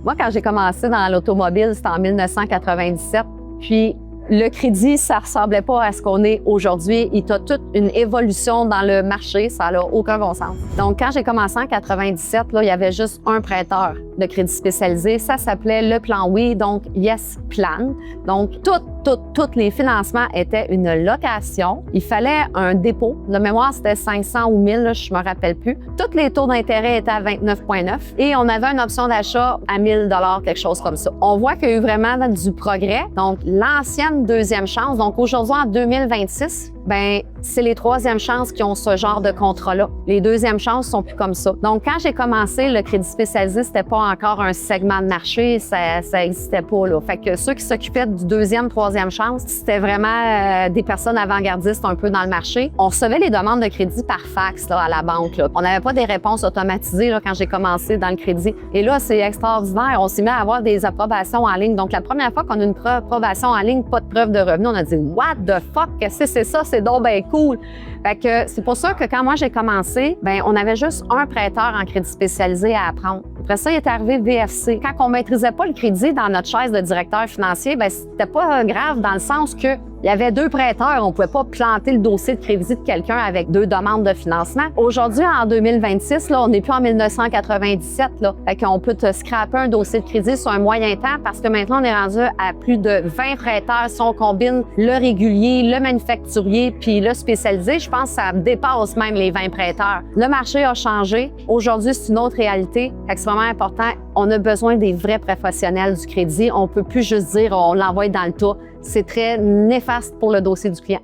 Moi, quand j'ai commencé dans l'automobile, c'était en 1997. Puis, le crédit, ça ressemblait pas à ce qu'on est aujourd'hui. Il y a toute une évolution dans le marché, ça n'a aucun bon sens. Donc, quand j'ai commencé en 97, là, il y avait juste un prêteur de crédit spécialisé. Ça s'appelait le plan Oui, donc Yes Plan. Donc, tous les financements étaient une location. Il fallait un dépôt. De mémoire, c'était 500 ou 1000, là, je me rappelle plus. Tous les taux d'intérêt étaient à 29,9 et on avait une option d'achat à 1000 $, quelque chose comme ça. On voit qu'il y a eu vraiment du progrès. Donc, l'ancienne deuxième chance, donc aujourd'hui, en 2026, ben c'est les troisièmes chances qui ont ce genre de contrat-là. Les deuxièmes chances sont plus comme ça. Donc, quand j'ai commencé, le crédit spécialisé, c'était pas encore un segment de marché, ça existait pas, là. Fait que ceux qui s'occupaient du deuxième, troisième chance, c'était vraiment des personnes avant-gardistes un peu dans le marché. On recevait les demandes de crédit par fax, là, à la banque, là. On n'avait pas des réponses automatisées, là, quand j'ai commencé dans le crédit. Et là, c'est extraordinaire. On s'est mis à avoir des approbations en ligne. Donc, la première fois qu'on a une approbation en ligne, pas de preuve de revenu, on a dit « What the fuck? Qu'est-ce que c'est ça? C'est donc ben cool! » Fait que c'est pour ça que quand moi j'ai commencé, ben on avait juste un prêteur en crédit spécialisé à apprendre. Après ça, il est arrivé VFC. Quand on maîtrisait pas le crédit dans notre chaise de directeur financier, ben c'était pas grave dans le sens que il y avait deux prêteurs, on pouvait pas planter le dossier de crédit de quelqu'un avec deux demandes de financement. Aujourd'hui, en 2026, là, on n'est plus en 1997, là. Fait qu'on peut te scraper un dossier de crédit sur un moyen temps parce que maintenant, on est rendu à plus de 20 prêteurs. Si on combine le régulier, le manufacturier puis le spécialisé, je pense que ça dépasse même les 20 prêteurs. Le marché a changé. Aujourd'hui, c'est une autre réalité. Fait que c'est vraiment important. On a besoin des vrais professionnels du crédit. On peut plus juste dire on l'envoie dans le tas. C'est très néfaste pour le dossier du client.